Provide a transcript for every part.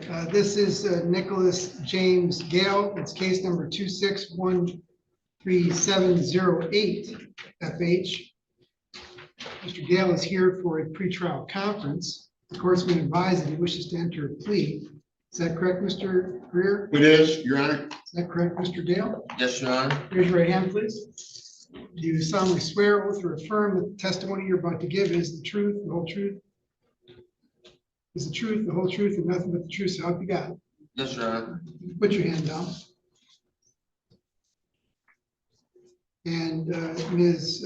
This is Nicholas James Gale. It's case number 26133708 FH. Mr. Gale is here for a pretrial conference. The court's been advised that he wishes to enter a plea. Is that correct, Mr. Greer? It is, Your Honor. Is that correct, Mr. Dale? Yes, Your Honor. Raise your right hand, please. Do you solemnly swear, oath, or affirm that the testimony you're about to give is the truth, the whole truth? Is the truth, the whole truth, and nothing but the truth, so help you God? Yes, Your Honor. Put your hand down. And Ms.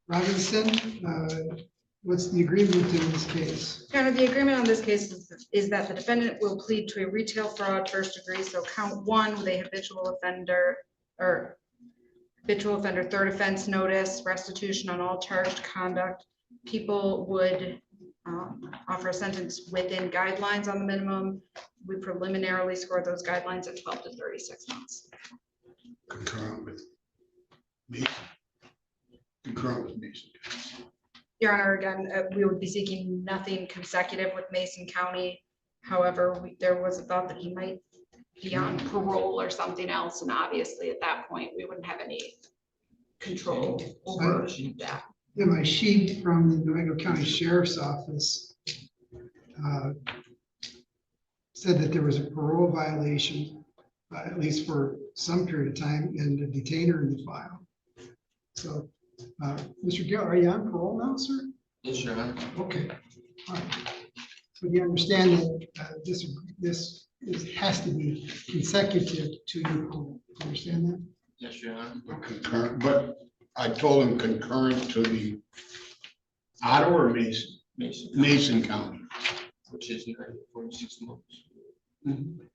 Robinson, what's the agreement in this case? Your Honor, the agreement on this case is that the defendant will plead to a retail fraud first degree. So count one with a habitual offender third offense notice, restitution on all charged conduct. People would offer a sentence within guidelines on the minimum. We preliminarily scored those guidelines at 12 to 36 months. Concurrent with me. Concurrent with Mason. Your Honor, again, we would be seeking nothing consecutive with Mason County. However, there was a thought that he might be on parole or something else. And obviously at that point, we wouldn't have any control over that. In my sheet from the Durango County Sheriff's Office said that there was a parole violation, at least for some period of time, and a detainer in the file. So, Mr. Gill, are you on parole now, sir? Yes, Your Honor. Okay. All right. So you understand that this has to be consecutive to your parole. Do you understand that? Yes, Your Honor. Concurrent, but I told him concurrent to the Ottawa or Mason? Mason County. Which is 46 months. Mm-hmm.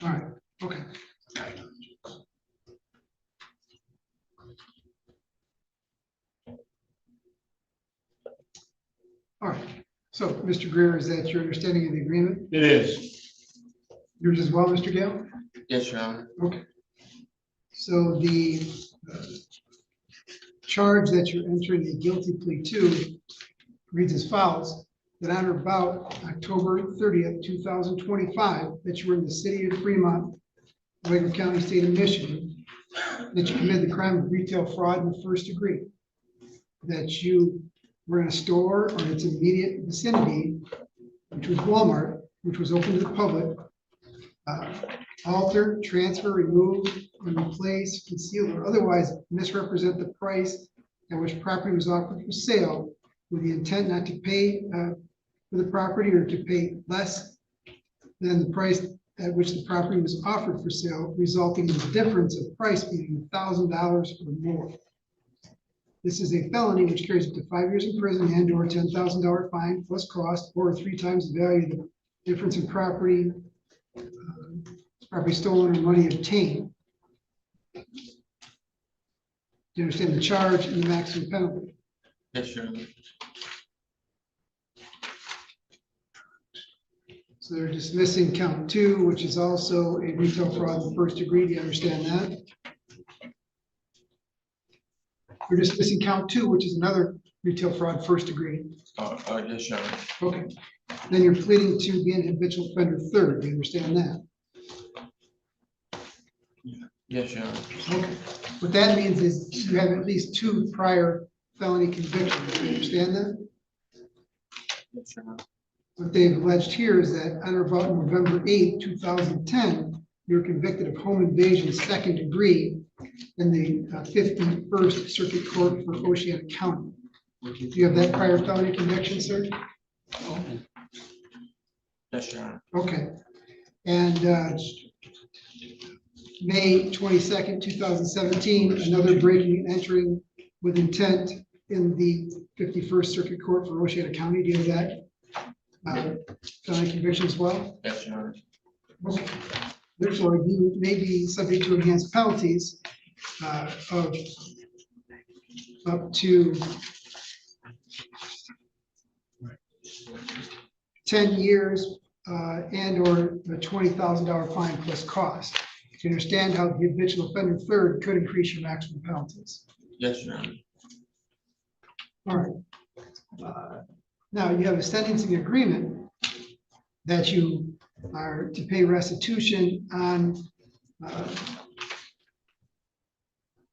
All right. Okay. All right. So, Mr. Greer, is that your understanding of the agreement? It is. Yours as well, Mr. Gale? Yes, Your Honor. Okay. So the charge that you're entering a guilty plea to reads as follows: that on or about October 30th, 2025, that you were in the city of Fremont, Durango County, state of Michigan, that you committed the crime of retail fraud in the first degree, that you were in a store or its immediate vicinity, which was Walmart, which was open to the public, alter, transfer, remove, and replace, conceal, or otherwise misrepresent the price at which property was offered for sale with the intent not to pay for the property or to pay less than the price at which the property was offered for sale, resulting in the difference of price being $1,000 or more. This is a felony which carries up to 5 years in prison and or $10,000 fine plus cost, or 3 times the value of the difference in property stolen or money obtained. Do you understand the charge and the maximum penalty? Yes, Your Honor. So they're dismissing count 2, which is also a retail fraud in the first degree. Do you understand that? We're dismissing count 2, which is another retail fraud first degree. Yes, Your Honor. Okay. Then you're pleading to be an habitual offender third. Do you understand that? Yes, Your Honor. Okay. What that means is you have at least 2 prior felony convictions. Do you understand that? Yes, Your Honor. What they've alleged here is that on or about November 8, 2010, you were convicted of home invasion second degree in the 51st Circuit Court for Oceana County. Do you have that prior felony conviction, sir? Yes, Your Honor. Okay. And May 22nd, 2017, another breaking and entering with intent in the 51st Circuit Court for Oceana County. Do you have that felony conviction as well? Yes, Your Honor. Okay. Therefore, you may be subject to enhanced penalties of up to 10 years and or a $20,000 fine plus cost. Do you understand how the habitual offender third could increase your maximum penalties? Yes, Your Honor. All right. Now, you have a sentencing agreement that you are to pay restitution on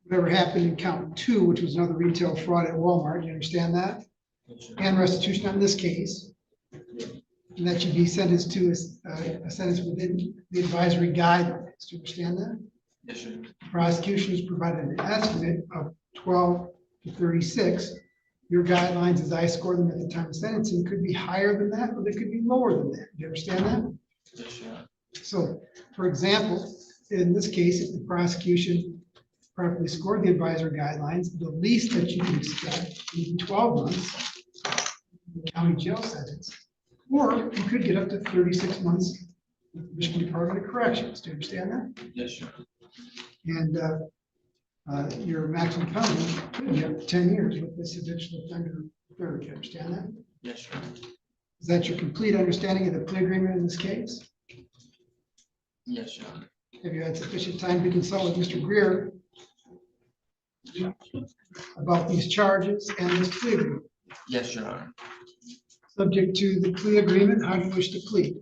whatever happened in count 2, which was another retail fraud at Walmart. You understand that? Yes, sir. And restitution on this case. And that should be sentenced to a sentence within the advisory guidelines. Do you understand that? Yes, sir. The prosecution has provided an estimate of 12 to 36. Your guidelines, as I score them at the time of sentencing, could be higher than that, or they could be lower than that. Do you understand that? Yes, sir. So, for example, in this case, if the prosecution properly scored the advisory guidelines, the least that you can expect would be 12 months county jail sentence. Or you could get up to 36 months with the Michigan Department of Corrections. Do you understand that? Yes, sir. And your maximum penalty could be up to 10 years with this habitual offender third. Do you understand that? Yes, sir. Is that your complete understanding of the plea agreement in this case? Yes, sir. Have you had sufficient time to consult with Mr. Greer about these charges and this plea agreement? Yes, Your Honor. Subject to the plea agreement, how do you wish to plead?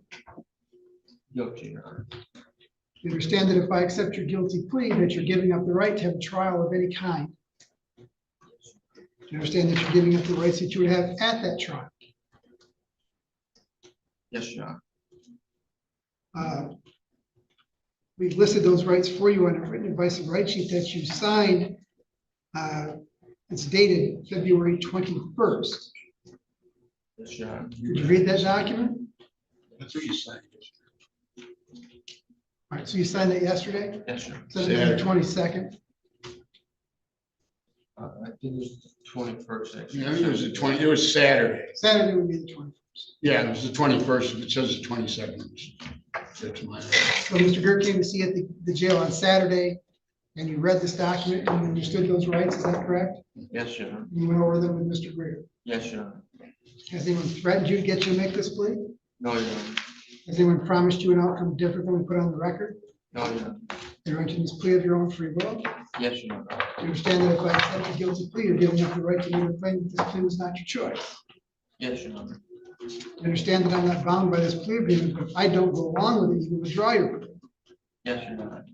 Guilty, Your Honor. You understand that if I accept your guilty plea, that you're giving up the right to have a trial of any kind? You understand that you're giving up the rights that you would have at that trial? Yes, Your Honor. We've listed those rights for you on a written advice and right sheet that you signed. It's dated February 21st. Yes, Your Honor. Did you read that document? That's what you said. All right, so you signed that yesterday? Yes, sir. So it's the 22nd. I think it was the 21st. Actually. Yeah, it was the 20, it was Saturday. Saturday would be the 21st. Yeah, it was the 21st. If it says the 22nd, that's my. So Mr. Greer came to see you at the jail on Saturday, and you read this document and you understood those rights, is that correct? Yes, Your Honor. And you went over them with Mr. Greer. Yes, Your Honor. Has anyone threatened you to get you to make this plea? No, Your Honor. Has anyone promised you an outcome different than we put on the record? No, Your Honor. You're entering this plea of your own free will. Yes, Your Honor. You understand that if I accept a guilty plea, you're giving up the right to make a claim that this plea was not your choice. Yes, Your Honor. You understand that I'm not bound by this plea agreement, but if I don't go along with it, you can withdraw your plea. Yes, Your Honor.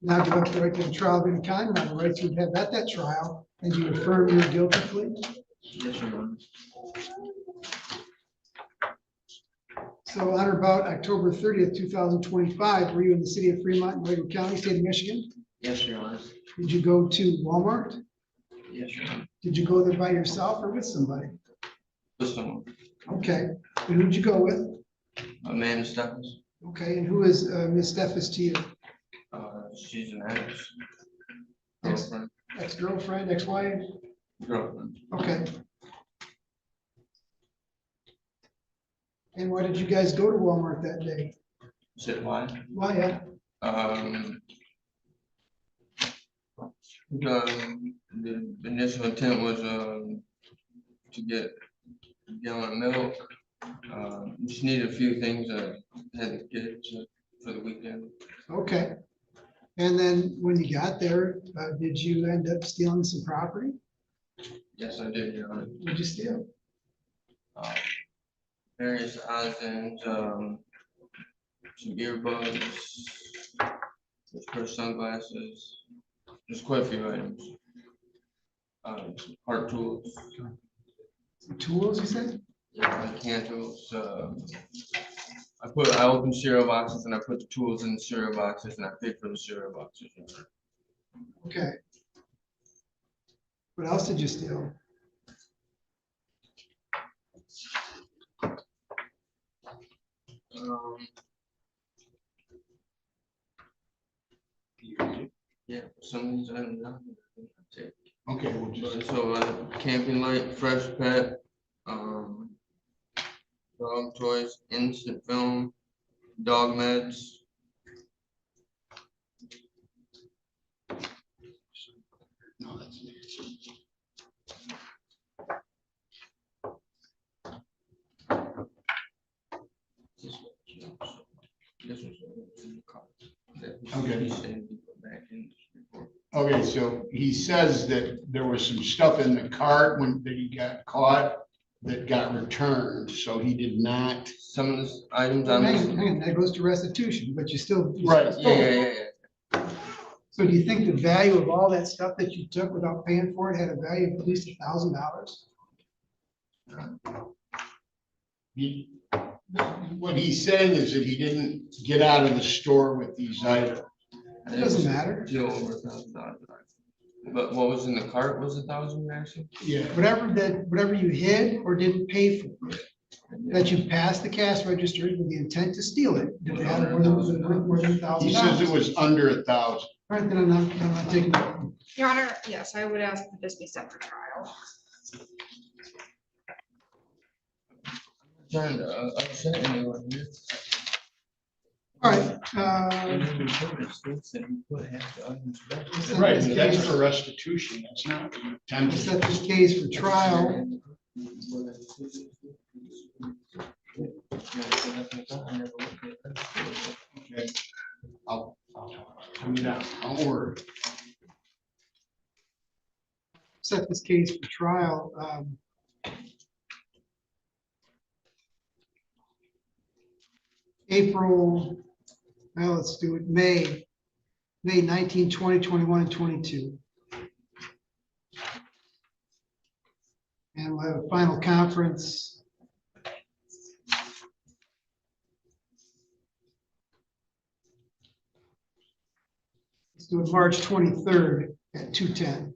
Now give up the right to a trial of any kind, not the rights you have at that trial, and you affirm your guilty plea. Yes, Your Honor. So on or about October 30th, 2025, were you in the city of Fremont, in Waiver County, state of Michigan? Yes, Your Honor. Did you go to Walmart? Yes, Your Honor. Did you go there by yourself or with somebody? With someone. Okay, and who'd you go with? Amanda Stephens. Okay, and who is Ms. Steffes to you? She's an ex. Ex- Girlfriend. Ex-girlfriend, ex-wife? Girlfriend. Okay. And why did you guys go to Walmart that day? Said why? Why? The initial intent was to get a gallon of milk. Just needed a few things that had to get for the weekend. Okay. And then when you got there, did you end up stealing some property? Yes, I did, Your Honor. What'd you steal? Various odds and some earbuds, this pair of sunglasses, there's quite a few items. Some art tools, Some tools, you said? like hand tools. I opened cereal boxes and I put the tools in the cereal boxes and I paid for the cereal boxes. Okay. What else did you steal? Yeah, some of these items. Okay, we'll just. So camping light, fresh pet, dog toys, instant film, dog meds. No, that's. This was in the car. Okay. He said he put back in this report. Okay, so he says that there was some stuff in the cart that he got caught. that got returned, so he did not. Some of the items Hang on on, this. hang on, that goes to restitution, but you still. Right, Yeah. So do you think the value of all that stuff that you took without paying for it had a value of at least $1,000? He, what he's saying is that he didn't get out of the store with these items. It doesn't matter. Still over $1,000. But what was in the cart was 1,000 actually? Yeah. Whatever you hid or didn't pay for, that you passed the cash register with the intent to steal it, did it have more than $1,000? He says it was under 1,000. All right, then I'm not taking it. Your Honor, yes, I would ask that this be set for trial. Trying to upset anyone here. All right, Right, that's for restitution, that's not we'll intent. set this case for trial. Okay. I'll come down, don't worry. Set this case for trial. April, well, let's do it, May 19, 20, 21, and 22. And we'll have a final conference. Let's do it March 23rd at 2:10.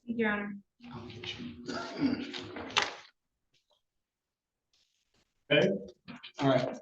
Your Honor. Okay, all right.